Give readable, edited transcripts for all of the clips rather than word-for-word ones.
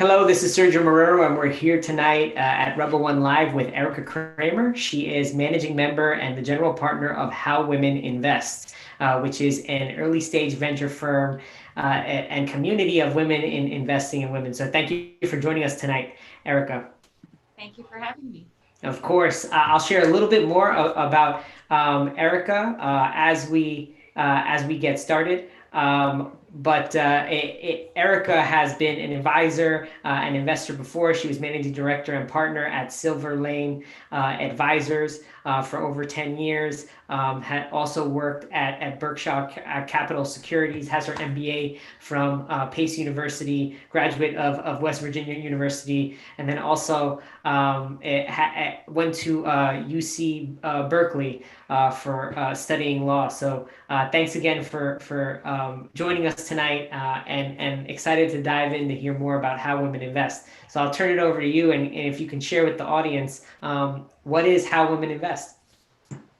Hello, this is Sergio Marrero, and we're here tonight at RBL1 Live with Erika Cramer. She is managing member and the general partner of How Women Invest, which is an early stage venture firm and community of women in investing in women. So thank you for joining us tonight, Erika. Thank you for having me. Of course, I'll share a little bit more about Erika as we get started. Erica has been an advisor, an investor before. She was managing director and partner at Silver Lane Advisors for over 10 years. Had also worked at Berkshire Capital Securities, has her MBA from Pace University, graduate of West Virginia University, and then also went to UC Berkeley for studying law. So thanks again for joining us tonight, and excited to dive in to hear more about how women invest. So I'll turn it over to you, and if you can share with the audience, what is How Women Invest?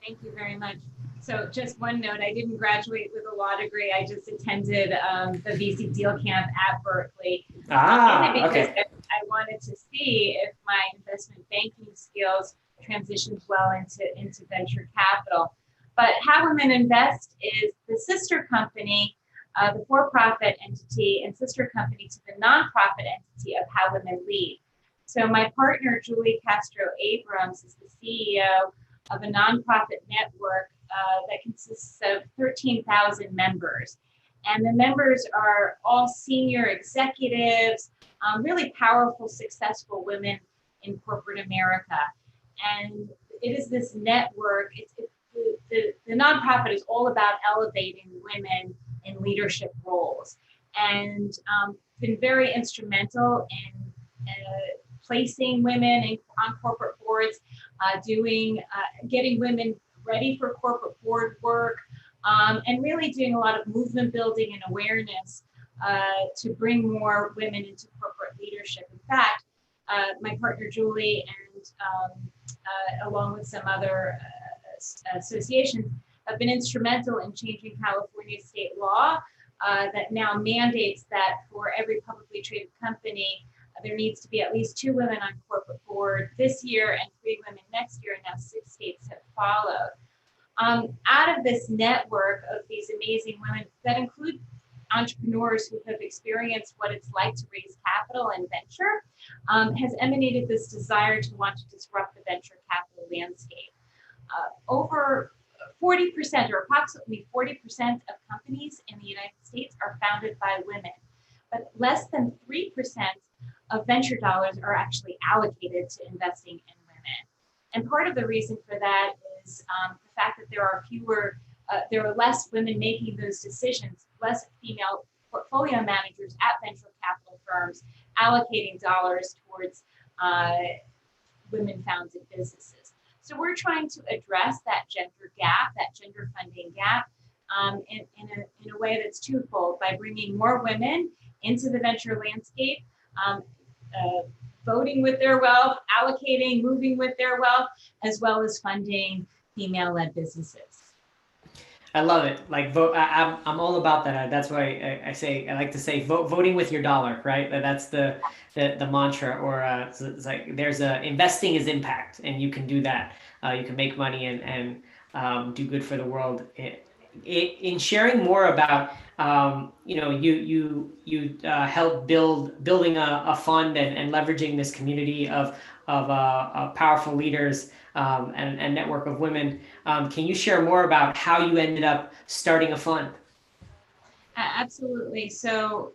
Thank you very much. So just one note, I didn't graduate with a law degree. I just attended the VC deal camp at Berkeley. Mainly because Okay. I wanted to see if my investment banking skills transitioned well into venture capital. But How Women Invest is the sister company, the for-profit entity and sister company to the nonprofit entity of How Women Lead. So my partner, Julie Castro Abrams, is the CEO of a nonprofit network that consists of 13,000 members. And the members are all senior executives, really powerful, successful women in corporate America. And it is this network, the nonprofit is all about elevating women in leadership roles, and been very instrumental in placing women on corporate boards, getting women ready for corporate board work, and really doing a lot of movement building and awareness to bring more women into corporate leadership. In fact, my partner Julie and along with some other associations have been instrumental in changing California state law that now mandates that for every publicly traded company, there needs to be at least 2 women on corporate board this year and 3 women next year, and now 6 states have followed. Out of this network of these amazing women that include entrepreneurs who have experienced what it's like to raise capital and venture, has emanated this desire to want to disrupt the venture capital landscape. Over 40% or approximately 40% of companies in the United States are founded by women, but less than 3% of venture dollars are actually allocated to investing in women. And part of the reason for that is the fact that there are less women making those decisions, less female portfolio managers at venture capital firms allocating dollars towards women-founded businesses. So we're trying to address that gender gap, that gender funding gap, in a way that's twofold, by bringing more women into the venture landscape, voting with their wealth, allocating, moving with their wealth, as well as funding female-led businesses. I love it. Like vote. I'm all about that. That's why I like to say voting with your dollar, right? That's the mantra. Or it's like there's investing is impact, and you can do that. You can make money and do good for the world. In sharing more about you help building a fund and leveraging this community of powerful leaders, and network of women. Can you share more about how you ended up starting a fund? Absolutely. So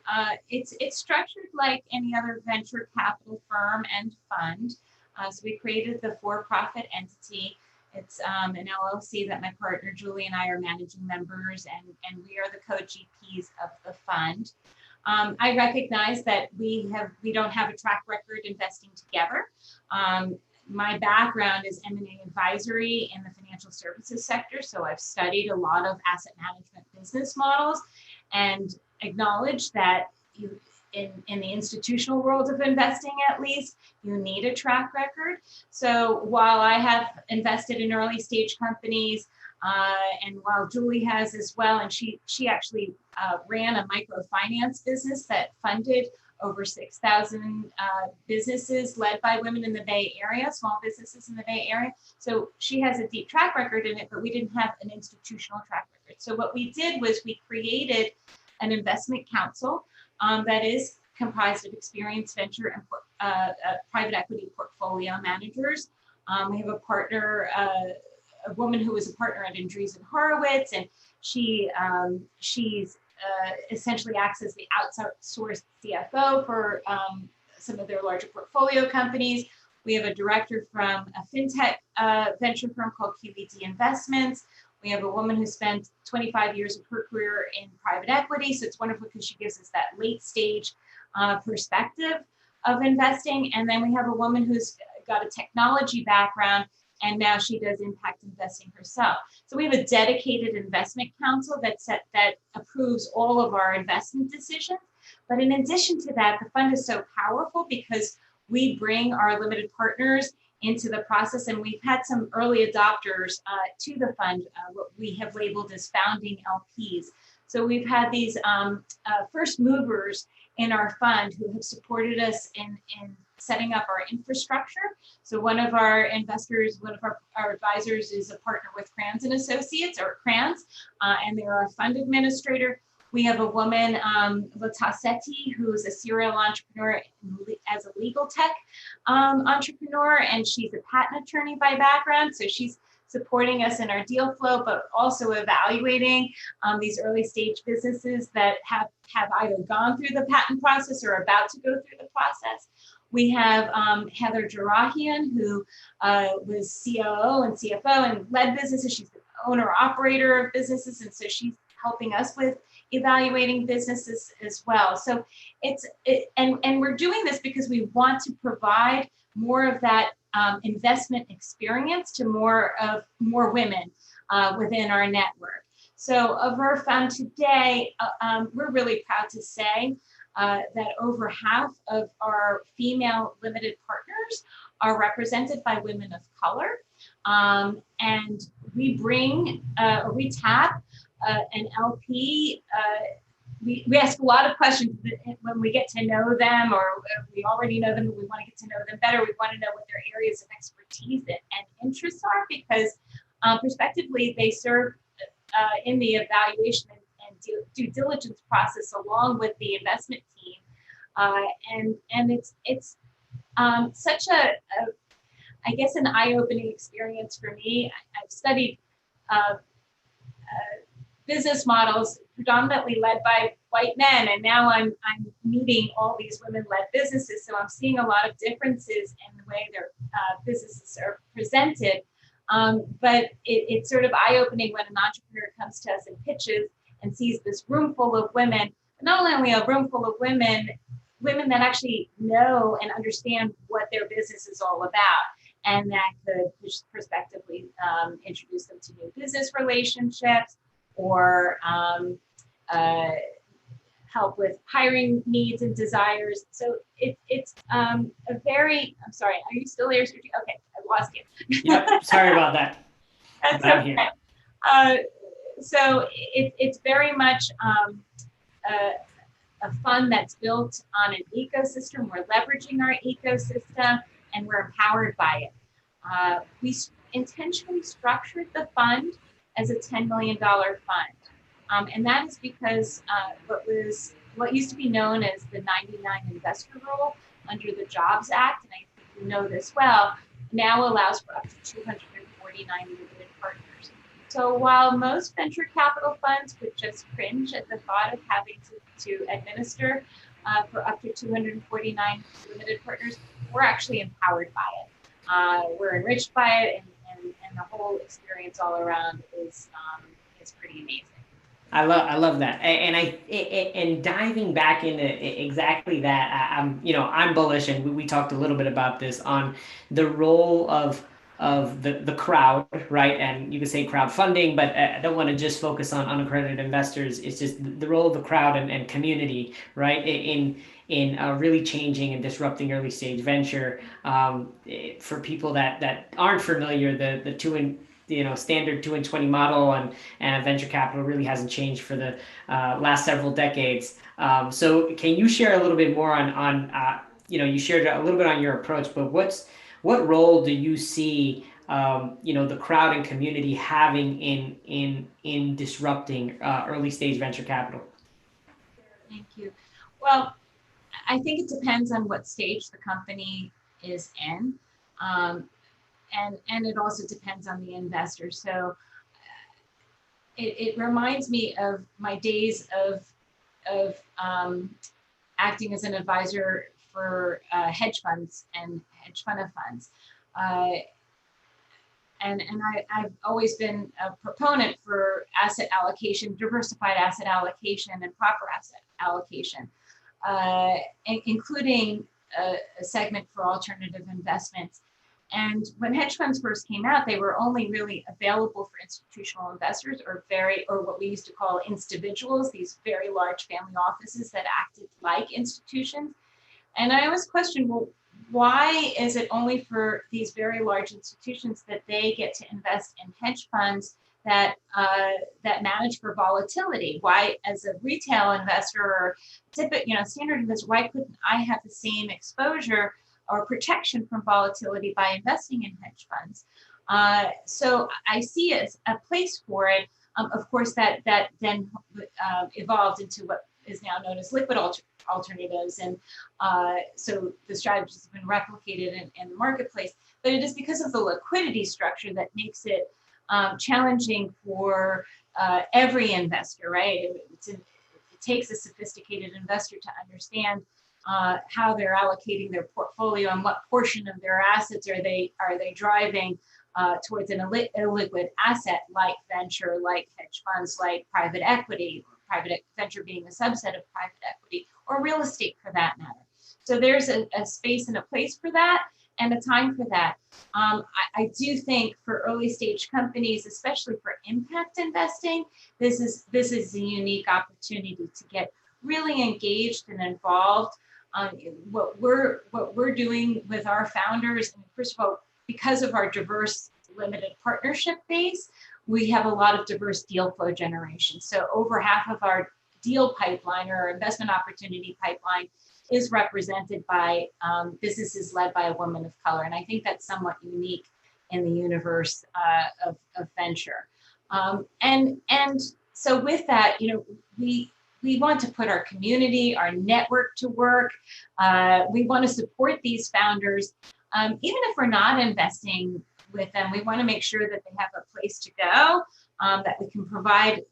it's structured like any other venture capital firm and fund. So we created the for-profit entity. It's an LLC that my partner Julie and I are managing members, and we are the co-GPs of the fund. I recognize that we don't have a track record investing together. My background is M&A advisory in the financial services sector, so I've studied a lot of asset management business models and acknowledge that in the institutional world of investing, at least, you need a track record. So while I have invested in early stage companies, and while Julie has as well, and she actually ran a microfinance business that funded over 6,000 businesses led by women in the Bay Area, small businesses in the Bay Area. So she has a deep track record in it, but we didn't have an institutional track record. So what we did was we created an investment council that is comprised of experienced venture and private equity portfolio managers. We have a partner, a woman who was a partner at Andreessen Horowitz, and she's essentially acts as the outsourced CFO for some of their larger portfolio companies. We have a director from a fintech venture firm called QED Investments. We have a woman who spent 25 years of her career in private equity. So it's wonderful because she gives us that late stage perspective of investing. And then we have a woman who's got a technology background, and now she does impact investing herself. So we have a dedicated investment council that approves all of our investment decisions. But in addition to that, the fund is so powerful because we bring our limited partners into the process, and we've had some early adopters to the fund, what we have labeled as founding LPs. So we've had these first movers in our fund who have supported us in setting up our infrastructure. So one of our investors, one of our advisors is a partner with Crans and Associates, or Crans, and they're a fund administrator. We have a woman, Lata Sethi, who's a serial entrepreneur as a legal tech entrepreneur, and she's a patent attorney by background. So she's supporting us in our deal flow, but also evaluating these early stage businesses that have either gone through the patent process or about to go through the process. We have Heather Jarahian, who was COO and CFO and led businesses. She's the owner operator of businesses, and so she's helping us with evaluating businesses as well. So and we're doing this because we want to provide more of that investment experience to more women within our network. So of our fund today, we're really proud to say that over half of our female limited partners are represented by women of color. And we bring, or we tap an LP. We ask a lot of questions when we get to know them, or we already know them, and we want to get to know them better. We want to know what their areas of expertise and interests are, because prospectively they serve in the evaluation and due diligence process along with the investment team. And it's such I guess, an eye-opening experience for me. I've studied business models predominantly led by white men, and now I'm meeting all these women-led businesses, so I'm seeing a lot of differences in the way their businesses are presented. But it's sort of eye-opening when an entrepreneur comes to us and pitches and sees this room full of women, but not only a room full of women that actually know and understand what their business is all about, and that could prospectively introduce them to new business relationships, or help with hiring needs and desires. So it's a very, I'm sorry, are you still there, Sergio? Okay, I lost you. Yep, sorry about that. That's okay. So it's very much a fund that's built on an ecosystem. We're leveraging our ecosystem, and we're empowered by it. We intentionally structured the fund as a $10 million fund. And that is because what used to be known as the 99 investor rule under the Jobs Act, and I think you know this well, now allows for up to 249 limited partners. So while most venture capital funds would just cringe at the thought of having to administer for up to 249 limited partners, we're actually empowered by it. We're enriched by it, and the whole experience all around is pretty amazing. I love that, and diving back into exactly that. I'm bullish, and we talked a little bit about this on the role of the crowd, right? And you could say crowdfunding, but I don't want to just focus on unaccredited investors. It's just the role of the crowd and community, right? in really changing and disrupting early stage venture. For people that aren't familiar, the two and standard 2 and 20 model and venture capital really hasn't changed for the last several decades. So can you share a little bit more on you shared a little bit on your approach, but what role do you see the crowd and community having in disrupting early stage venture capital? Thank you. Well, I think it depends on what stage the company is in. Um, and it also depends on the investor. So it reminds me of my days of acting as an advisor for hedge funds and hedge fund of funds. Uh, I've always been a proponent for asset allocation, diversified asset allocation, and proper asset allocation, uh, including a segment for alternative investments. And when hedge funds first came out, they were only really available for institutional investors or what we used to call individuals, these very large family offices that acted like institutions. And I always question, well, why is it only for these very large institutions that they get to invest in hedge funds that manage for volatility? Why, as a retail investor or standard investor, why couldn't I have the same exposure or protection from volatility by investing in hedge funds? So I see a place for it. Of course, that then evolved into what is now known as liquid alternatives. And so the strategies have been replicated in the marketplace, but it is because of the liquidity structure that makes it challenging for every investor, right? It takes a sophisticated investor to understand how they're allocating their portfolio and what portion of their assets are they driving towards an illiquid asset like venture, like hedge funds, like private equity, private venture being a subset of private equity, or real estate for that matter. So there's a space and a place for that and a time for that. I do think for early stage companies, especially for impact investing, this is a unique opportunity to get really engaged and involved. What we're doing with our founders, and first of all, because of our diverse limited partnership base, we have a lot of diverse deal flow generation. So over half of our deal pipeline or investment opportunity pipeline is represented by businesses led by a woman of color. And I think that's somewhat unique in the universe of venture. And so with that, we want to put our community, our network to work. We want to support these founders. Even if we're not investing with them, we want to make sure that they have a place to go, that we can provide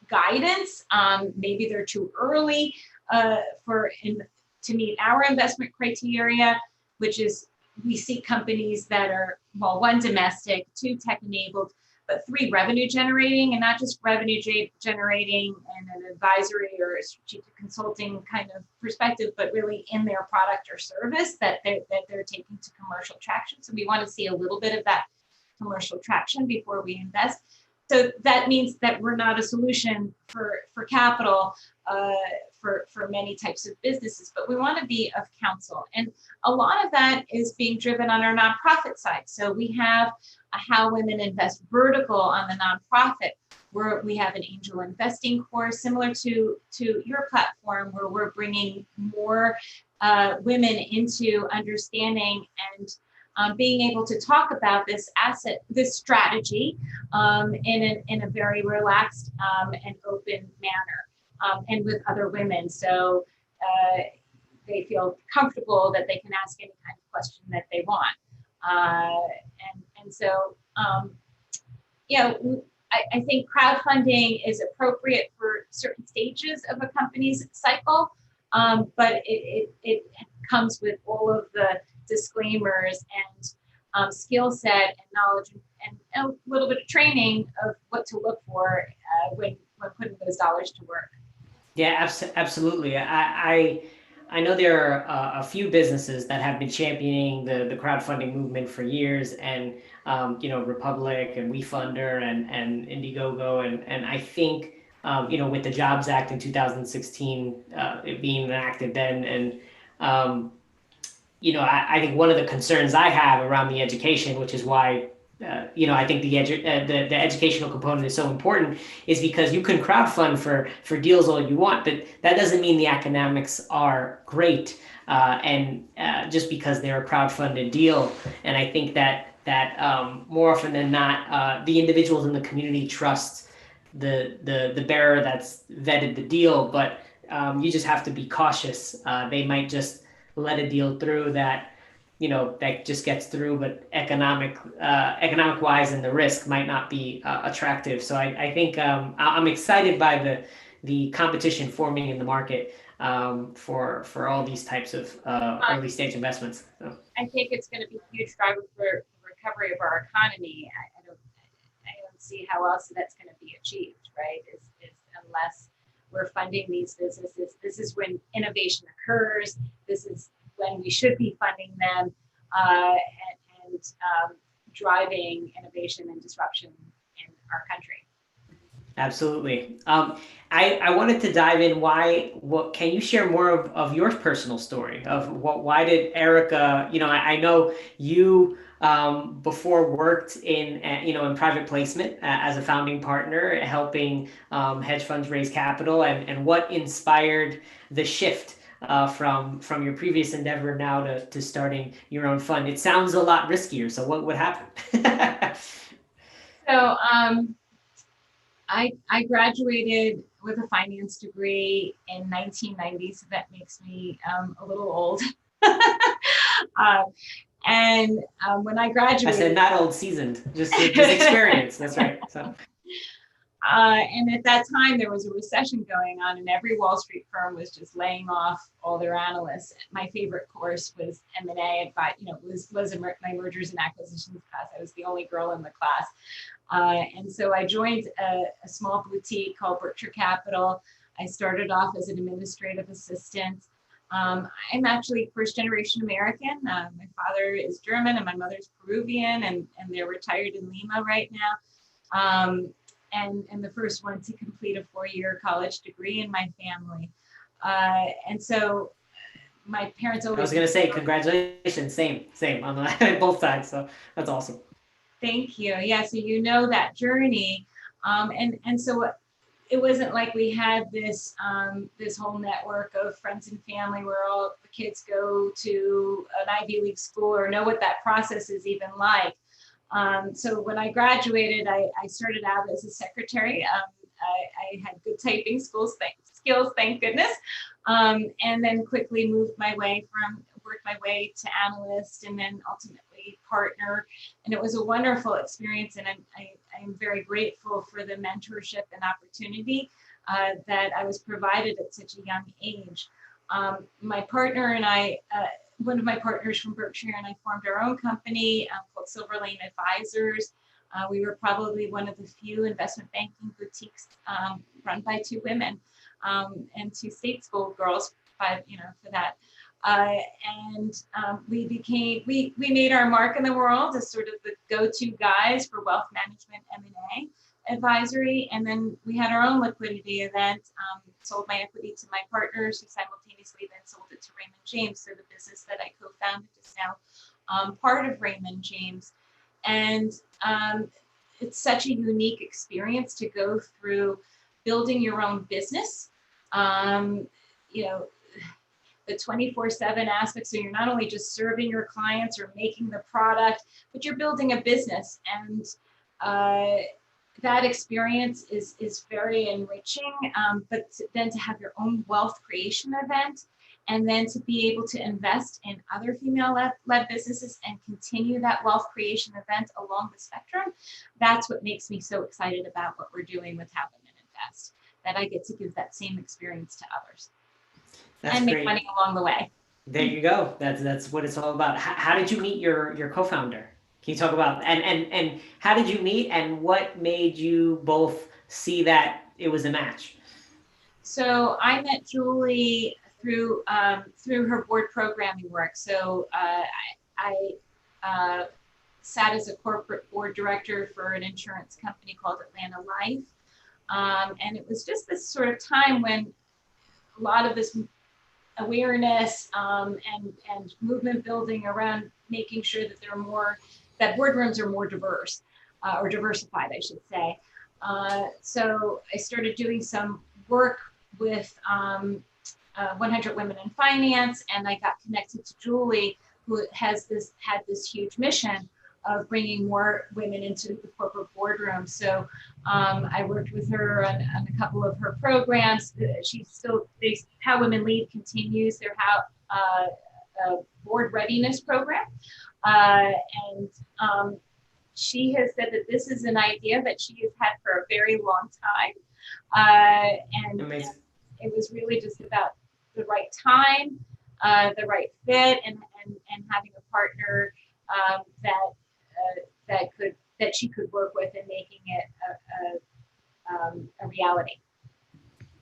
guidance. Maybe they're too early to meet our investment criteria, which is we see companies that are, well, one, domestic, two, tech-enabled, but three, revenue generating, and not just revenue generating in an advisory or a strategic consulting kind of perspective, but really in their product or service that they're taking to commercial traction. So we want to see a little bit of that commercial traction before we invest. So that means that we're not a solution for capital for many types of businesses, but we want to be of counsel. And a lot of that is being driven on our nonprofit side. So we have a How Women Invest vertical on the nonprofit, where we have an angel investing course similar to your platform, where we're bringing more women into understanding and being able to talk about this strategy in a very relaxed and open manner, and with other women. So they feel comfortable that they can ask any kind of question that they want. And so, I think crowdfunding is appropriate for certain stages of a company's cycle, but it comes with all of the disclaimers and skill set and knowledge and a little bit of training of what to look for when putting those dollars to work. Yeah, absolutely. I know there are a few businesses that have been championing the crowdfunding movement for years, and Republic and WeFunder and Indiegogo, and I think with the Jobs Act in 2016, it being enacted then. And, um, I think one of the concerns I have around the education, which is why, I think the educational component is so important, is because you can crowdfund for deals all you want, but that doesn't mean the economics are great. And just because they're a crowdfunded deal, and I think that more often than not, the individuals in the community trust the bearer that's vetted the deal, but you just have to be cautious. They might just let a deal through that just gets through, but economic wise, and the risk might not be attractive. So I think I'm excited by the competition forming in the market for all these types of early stage investments. So. I think it's going to be a huge driver for the recovery of our economy. I don't see how else that's going to be achieved, right? Is unless we're funding these businesses. This is when innovation occurs. This is when we should be funding them and driving innovation and disruption in our country. Absolutely. I wanted to dive in. What can you share more of your personal story of why did Erica, I know you before worked in private placement as a founding partner, helping hedge funds raise capital, and what inspired the shift from your previous endeavor now to starting your own fund. It sounds a lot riskier. So what would happen? So I graduated with a finance degree in 1990, so that makes me a little old. uh, and when I I said graduated, not old, seasoned, just experience. That's right. So and at that time there was a recession going on, and every Wall Street firm was just laying off all their analysts. My favorite course was M&A, was my mergers and acquisitions class. I was the only girl in the class. And so I joined a small boutique called Berkshire Capital. I started off as an administrative assistant. I'm actually first generation American. My father is German and my mother's Peruvian, and they're retired in Lima right now. And the first one to complete a 4-year college degree in my family. And so my parents always— I was gonna say congratulations, same on both sides. So that's awesome. Thank you. Yeah, so that journey, and so it wasn't like we had this whole network of friends and family where all the kids go to an Ivy League school or know what that process is even like. So when I graduated, I started out as a secretary. I had good typing skills, thank goodness, and then quickly worked my way to analyst, and then ultimately partner. And it was a wonderful experience, and I'm very grateful for the mentorship and opportunity that I was provided at such a young age. My partner and I, one of my partners from Berkshire and I formed our own company called Silver Lane Advisors. We were probably one of the few investment banking boutiques run by 2 women and 2 state school girls, for that. We made our mark in the world as sort of the go-to guys for wealth management M&A advisory. And then we had our own liquidity event, sold my equity to my partners, who simultaneously then sold it to Raymond James. So the business that I co-founded is now part of Raymond James. And it's such a unique experience to go through building your own business. The 24/7 aspect. So you're not only just serving your clients or making the product, but you're building a business. And that experience is very enriching. But then to have your own wealth creation event, and then to be able to invest in other female-led businesses and continue that wealth creation event along the spectrum, that's what makes me so excited about what we're doing with How Women Invest, that I get to give that same experience to others. That's and make great. money along the way. There you go. That's what it's all about. How did you meet your co-founder? Can you talk about and how did you meet, and what made you both see that it was a match? So I met Julie through her board programming work. So I sat as a corporate board director for an insurance company called Atlanta Life. And it was just this sort of time when a lot of this awareness and movement building around making sure that there are more, that boardrooms are more diverse or diversified, I should say. So I started doing some work with 100 Women in Finance, and I got connected to Julie, who had this huge mission of bringing more women into the corporate boardroom. So I worked with her on a couple of her programs. How Women Lead continues their board readiness program. And she has said that this is an idea that she has had for a very long time. And Amazing. it was really just about the right time, the right fit, and having a partner that she could work with and making it a reality.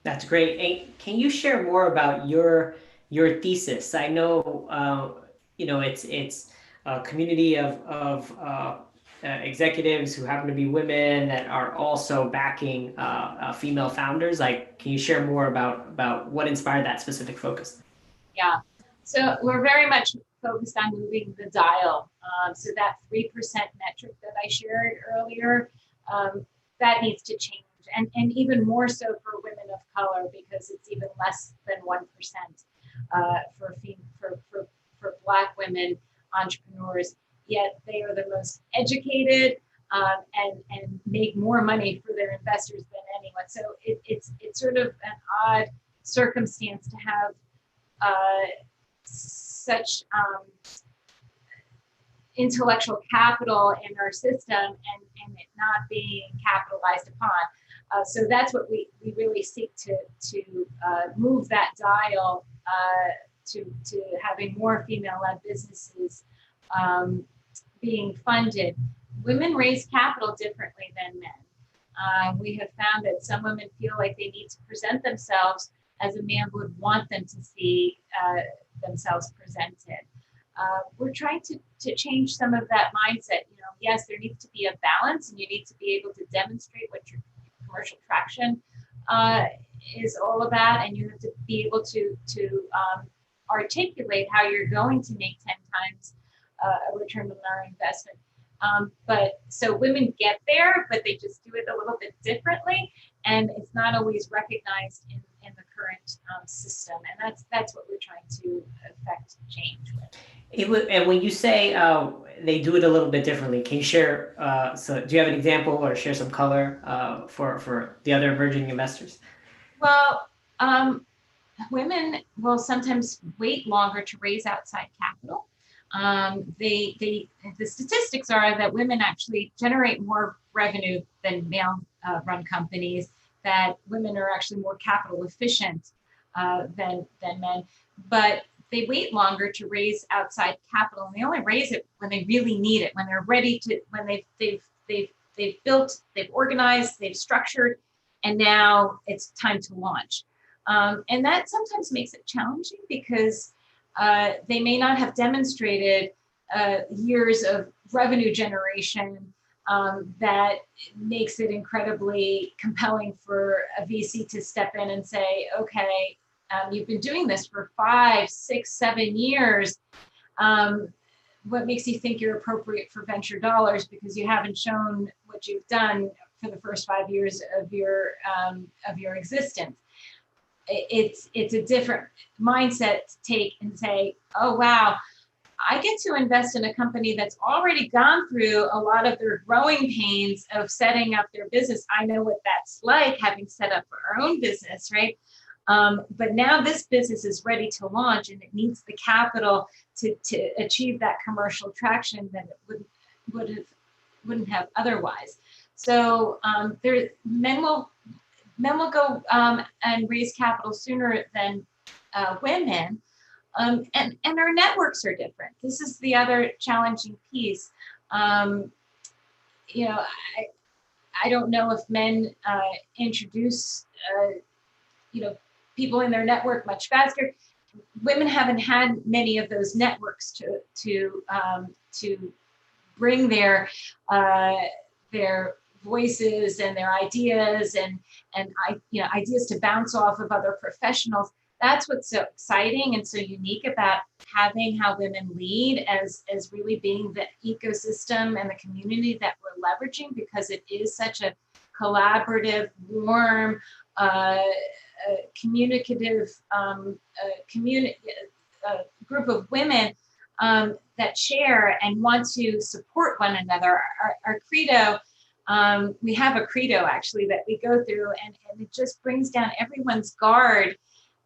That's great. And can you share more about your thesis? I know it's a community of executives who happen to be women that are also backing female founders. Like, can you share more about what inspired that specific focus? Yeah. So we're very much focused on moving the dial. So that 3% metric that I shared earlier, that needs to change. And even more so for women of color, because it's even less than 1% for Black women entrepreneurs. Yet they are the most educated and make more money for their investors than anyone. So it's sort of an odd circumstance to have such intellectual capital in our system and it not being capitalized upon. So that's what we really seek to move that dial to having more female-led businesses being funded. Women raise capital differently than men. We have found that some women feel like they need to present themselves as a man would want them to see themselves presented. We're trying to change some of that mindset. Yes, there needs to be a balance, and you need to be able to demonstrate what your commercial traction is all about, and you have to be able to articulate how you're going to make 10 times a return on our investment. But so women get there, but they just do it a little bit differently, and it's not always recognized in the current system, and that's what we're trying to affect change with. And when you say they do it a little bit differently, can you share? So, do you have an example or share some color for the other emerging investors? Well, women will sometimes wait longer to raise outside capital. The statistics are that women actually generate more revenue than male run companies, that women are actually more capital efficient than men, but they wait longer to raise outside capital, and they only raise it when they really need it, when they're ready to, when they've built, they've organized, they've structured, and now it's time to launch. And that sometimes makes it challenging because they may not have demonstrated years of revenue generation that makes it incredibly compelling for a VC to step in and say, okay, you've been doing this for 5, 6, 7 years. What makes you think you're appropriate for venture dollars, because you haven't shown what you've done for the first 5 years of your existence? It's a different mindset to take and say, oh, wow, I get to invest in a company that's already gone through a lot of their growing pains of setting up their business. I know what that's like, having set up our own business, right? But now this business is ready to launch, and it needs the capital to achieve that commercial traction that it wouldn't have otherwise. So men will go and raise capital sooner than women, and our networks are different. This is the other challenging piece. I don't know if men introduce people in their network much faster. Women haven't had many of those networks to bring their voices and their ideas and ideas to bounce off of other professionals. That's what's so exciting and so unique about having How Women Lead as really being the ecosystem and the community that we're leveraging, because it is such a collaborative, warm, communicative group of women that share and want to support one another. Our credo, we have a credo actually that we go through, and it just brings down everyone's guard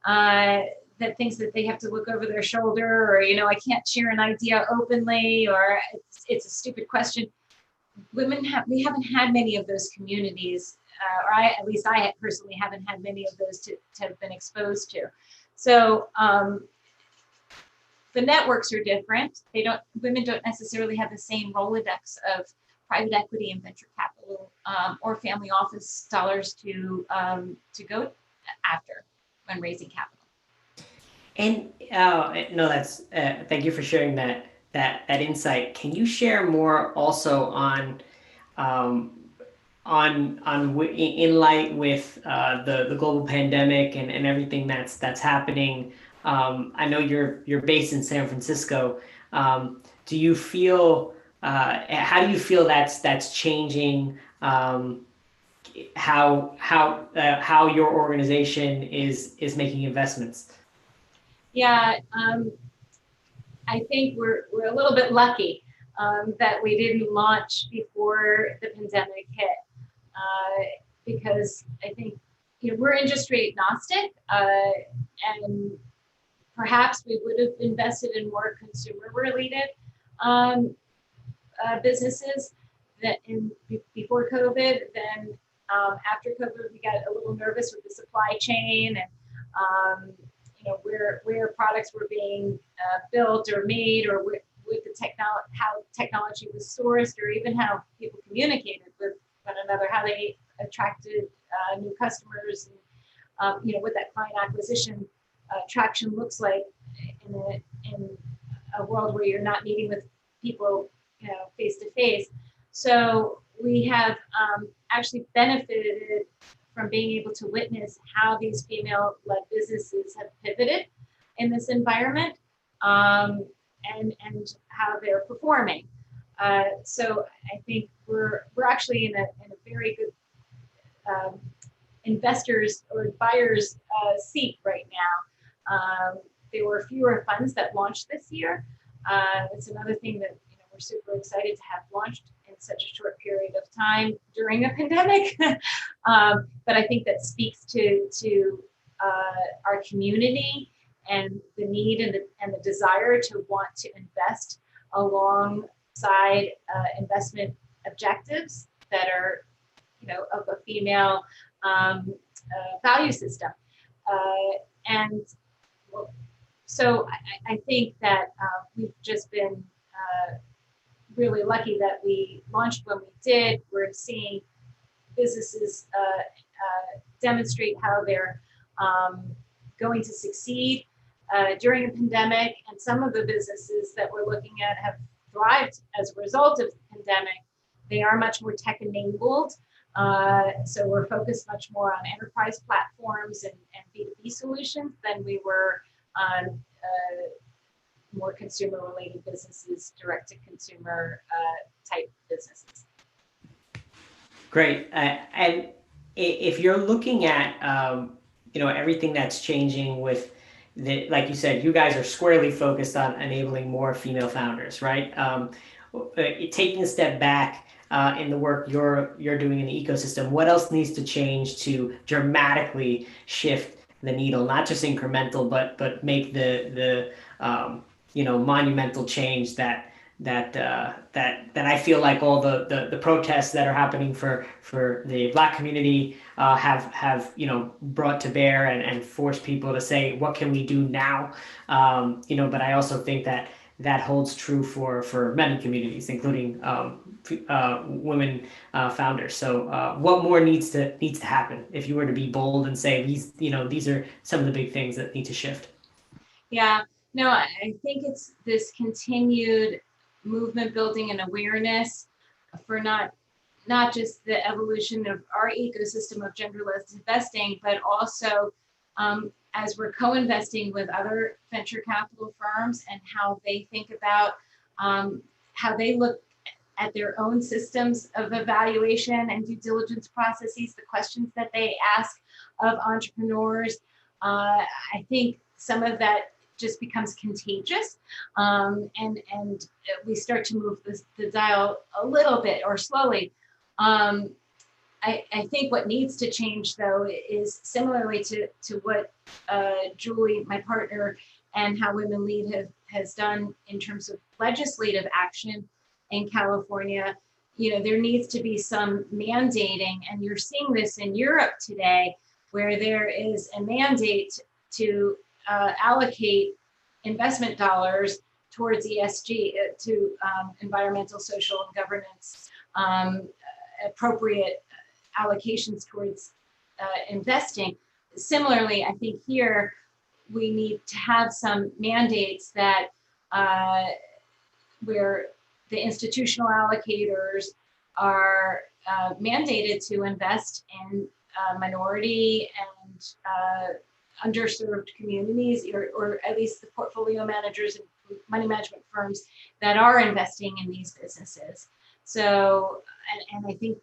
that thinks that they have to look over their shoulder, or I can't share an idea openly, or it's a stupid question. We haven't had many of those communities, or at least I personally haven't had many of those to have been exposed to. So the networks are different. Women don't necessarily have the same Rolodex of private equity and venture capital or family office dollars to go after when raising capital. And no, that's thank you for sharing that insight. Can you share more also um, in light with the global pandemic and everything that's happening? I know you're based in San Francisco. Do you feel how do you feel that's changing how your organization is making investments? Yeah, I think we're a little bit lucky that we didn't launch before the pandemic hit, because I think we're industry agnostic, and perhaps we would have invested in more consumer related businesses before COVID. Then after COVID, we got a little nervous with the supply chain and where products were being built or made, or with the how technology was sourced, or even how people communicated with one another, how they attracted new customers, and what that client acquisition traction looks like in a world where you're not meeting with people face to face. So we have actually benefited from being able to witness how these female-led businesses have pivoted in this environment, and how they're performing. So I think we're actually in a very good investors or buyers seat right now. There were fewer funds that launched this year. It's another thing that we're super excited to have launched in such a short period of time during a pandemic. But I think that speaks to our community and the need and the desire to want to invest alongside investment objectives that are, of a female value system. And so I think that we've just been really lucky that we launched when we did. We're seeing businesses demonstrate how they're going to succeed during a pandemic, and some of the businesses that we're looking at have thrived as a result of the pandemic. They are much more tech enabled, so we're focused much more on enterprise platforms and B2B solutions than we were on more consumer related businesses, direct to consumer type businesses. Great. And if you're looking at everything that's changing with like you said, you guys are squarely focused on enabling more female founders, right? Taking a step back in the work you're doing in the ecosystem, what else needs to change to dramatically shift the needle, not just incremental, but make the monumental change that I feel like all the protests that are happening for the Black community have brought to bear and forced people to say, what can we do now? But I also think that holds true for many communities, including women founders. So what more needs to happen if you were to be bold and say these are some of the big things that need to shift? Yeah, no, I think it's this continued movement building and awareness for not not just the evolution of our ecosystem of genderless investing, but also as we're co-investing with other venture capital firms and how they think about how they look at their own systems of evaluation and due diligence processes, the questions that they ask of entrepreneurs. I think some of that just becomes contagious, and we start to move the dial a little bit or slowly. I think what needs to change, though, is similarly to what Julie, my partner, and How Women Lead has done in terms of legislative action in California. There needs to be some mandating, and you're seeing this in Europe today, where there is a mandate to allocate investment dollars towards ESG, to environmental, social, and governance, appropriate allocations towards investing. Similarly, I think here we need to have some mandates that where the institutional allocators are mandated to invest in minority and underserved communities, or at least the portfolio managers and money management firms that are investing in these businesses. So, and I think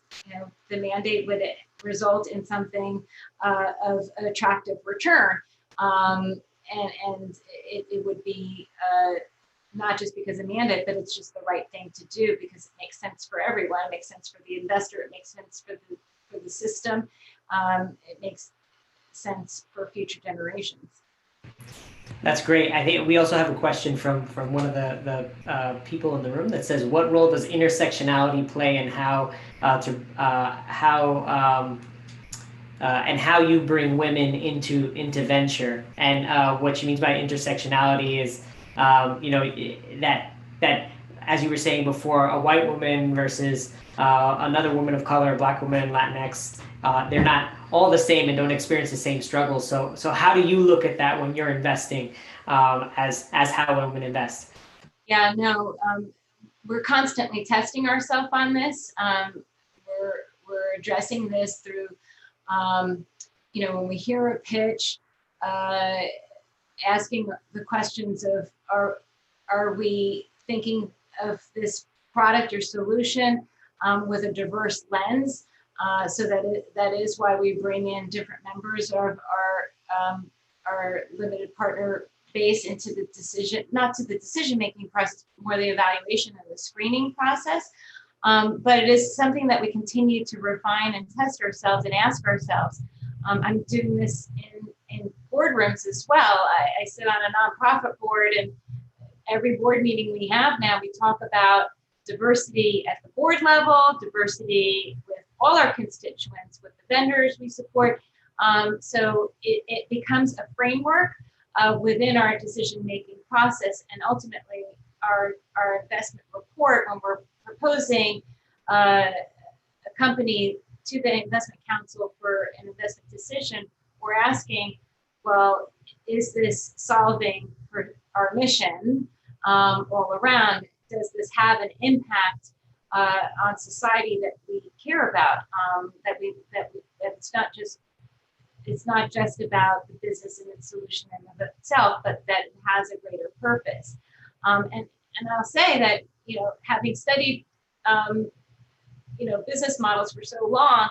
the mandate would result in something of an attractive return, and it would be not just because of mandate, but it's just the right thing to do because it makes sense for everyone. It makes sense for the investor. It makes sense for the system. It makes sense for future generations. That's great. I think we also have a question from one of the people in the room that says, "What role does intersectionality play in how you bring women into venture?" And what she means by intersectionality is, that as you were saying before, a white woman versus another woman of color, Black woman, Latinx, they're not all the same and don't experience the same struggles. So how do you look at that when you're investing, as How Women Invest? Yeah, no, we're constantly testing ourselves on this. We're addressing this through, when we hear a pitch, asking the questions of, are we thinking of this product or solution with a diverse lens? So that is why we bring in different members of our limited partner base into the decision-making process, more the evaluation and the screening process. But it is something that we continue to refine and test ourselves and ask ourselves. I'm doing this in boardrooms as well. I sit on a nonprofit board, and every board meeting we have now, we talk about diversity at the board level, diversity with all our constituents, with the vendors we support. So it becomes a framework within our decision-making process, and ultimately our investment report, when we're proposing a company to the investment council for an investment decision, we're asking, well, is this solving for our mission all around? Does this have an impact on society that we care about? That it's not just about the business and its solution in of itself, but that it has a greater purpose. And I'll say that, having studied business models for so long,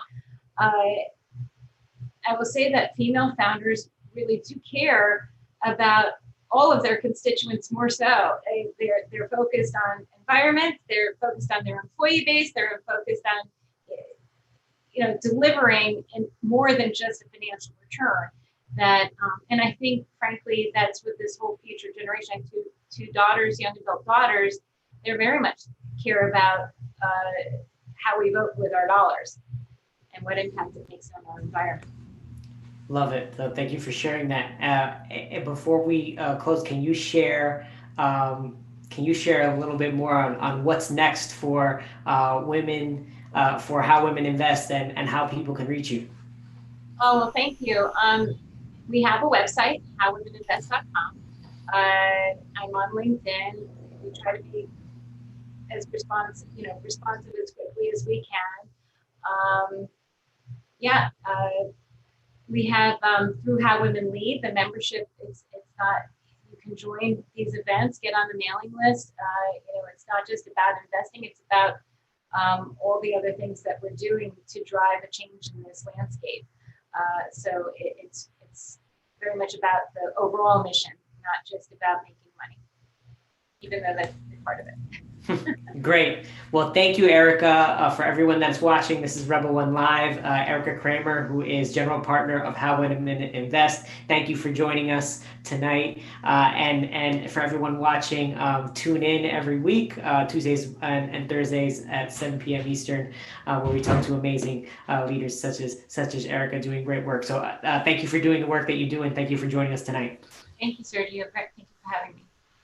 I will say that female founders really do care about all of their constituents more so. They're focused on environment, they're focused on their employee base, they're focused on delivering in more than just a financial return. And I think, frankly, that's what this whole future generation. I have two daughters, young adult daughters. They very much care about how we vote with our dollars and what impact it makes on our environment. Love it. So thank you for sharing that. Before we close, can you share a little bit more on what's next for women, for How Women Invest, and how people can reach you? Oh, well, thank you. We have a website, howwomeninvest.com. I'm on LinkedIn. We try to be as responsive as quickly as we can. Yeah, we have through How Women Lead, the membership is it's not. You can join these events, get on the mailing list. It's not just about investing; it's about all the other things that we're doing to drive a change in this landscape. It's very much about the overall mission, not just about making money, even though that's part of it. Great. Well, thank you, Erika. For everyone that's watching, this is RBL1 Live. Erika Cramer, who is general partner of How Women Invest. Thank you for joining us tonight. And for everyone watching, tune in every week, Tuesdays and Thursdays at 7 p.m. Eastern, where we talk to amazing leaders such as Erika doing great work. So thank you for doing the work that you do, and thank you for joining us tonight. Thank you, Sergio. Thank you for having me.